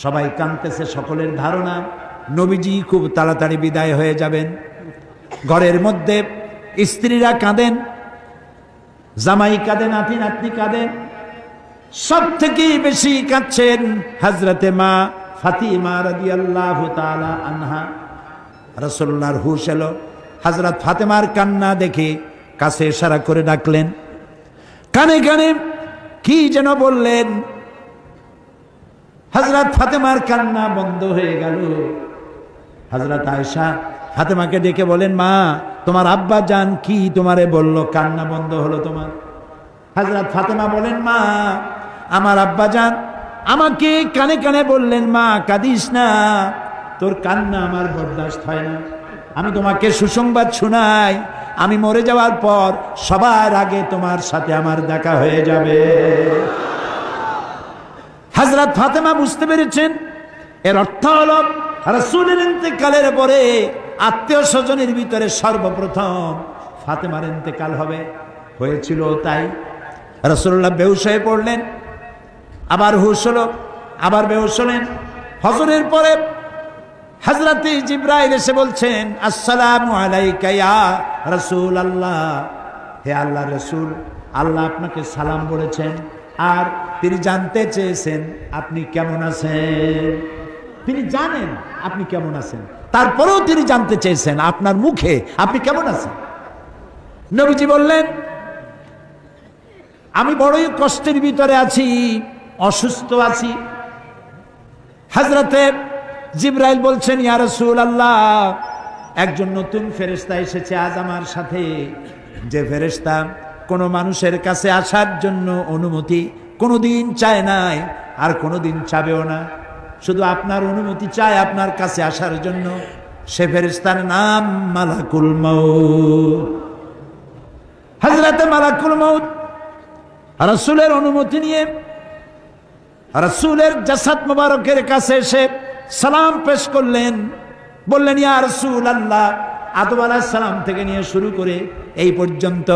সবাই কাঁদতেছে, সকলের ধারণা নবীজি খুব তাড়াতাড়ি বিদায় হয়ে যাবেন। ঘরের মধ্যে স্ত্রীরা কাঁদেন, জামাই কাঁদেন, নাতি নাতনি কাঁদেন। সব থেকে বেশি কাঁদছেন হযরতে মা ফাতিমা রাদিয়াল্লাহু তাআলা আনহা। রাসূলুল্লাহর হুশ এলো, হযরত ফাতেমার কান্না দেখে কাছে ইশারা করে ডাকলেন, কানে কানে কি যেন বললেন। হযরত ফাতেমার কান্না বন্ধ হয়ে গেল। হযরত আয়েশা ফাতেমাকে ডেকে বলেন, মা তোমার আব্বা জান কি তোমারে বলল, কান্না বন্ধ হলো তোমার? হযরত ফাতেমা বলেন, মা আমার আব্বা জান আমাকে কানে কানে বললেন, মা কাঁদিস না, তোর কান্না আমার বরদাস্ত হয় না। আমি তোমাকে সুসংবাদ শোনাই, আমি মরে যাওয়ার পর সবার আগে তোমার সাথে আমার দেখা হয়ে যাবে। হযরত ফাতেমা বুঝতে পেরেছেন এর অর্থ হলো রাসূলের ইন্তেকালের পরে আত্মীয় স্বজনের ভিতরে সর্বপ্রথম ফাতেমার ইন্তেকাল হবে। হয়েছিল তাই। রাসূলুল্লাহ বেহুশ হয়ে পড়লেন, আবার হুশ হলো, আবার বেহুশ হলেন। ফজরের পরে হযরতে জিবরাইল এসে বলছেন, আসসালামু আলাইকা ইয়া রাসূলুল্লাহ, হে আল্লাহর রাসূল, আল্লাহ আপনাকে সালাম বলেছেন আর তিনি জানতে চেয়েছেন আপনি কেমন আছেন। তিনি জানেন আপনি কেমন আছেন, তারপরেও তিনি জানতে চেয়েছেন আপনার মুখে আপনি কেমন আছেন। নবীজি বললেন, আমি বড়ই কষ্টের ভিতরে আছি, অসুস্থ আছি। হযরতে জিবরাইল বলছেন, ইয়া রাসূলুল্লাহ, একজন নতুন ফেরেশতা এসেছে আজ আমার সাথে, যে ফেরেশতা কোনো মানুষের কাছে আসার জন্য অনুমতি কোনোদিন চায় নাই আর কোনোদিন চাবেও না, শুধু আপনার অনুমতি চায় আপনার কাছে আসার জন্য। সে ফেরেশতার নাম মালাকুল মউত। হযরতে মালাকুল মউত রাসূলের অনুমতি নিয়ে রাসূলের জাসাদ মোবারকের কাছে এসে সালাম পেশ করলেন। বললেন, ইয়া রাসূলুল্লাহ, আদম আলাইহিস সালাম থেকে নিয়ে শুরু করে এই পর্যন্ত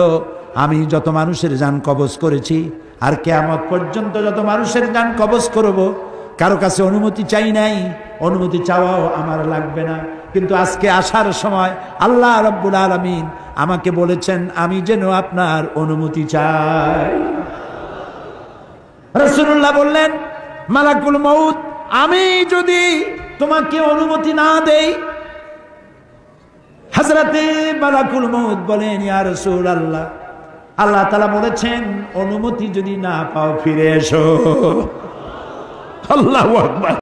আমি যত মানুষের জান কবজ করেছি আর কিয়ামত পর্যন্ত যত মানুষের জান কবজ করব, কারো কাছে অনুমতি চাই নাই, অনুমতি চাওয়াও আমার লাগবে না। কিন্তু আজকে আসার সময় আল্লাহ রাব্বুল আলামিন আমাকে বলেছেন আমি যেন আপনার অনুমতি চাই। রাসূলুল্লাহ বললেন, মালাকুল মউত, আমি যদি তোমাকে অনুমতি না দেই? হযরতে মালাকুল মউত বলেন, ইয়া রাসূলুল্লাহ, আল্লাহ তাআলা বলেছেন অনুমতি যদি না পাও ফিরে এসো। আল্লাহু আকবার।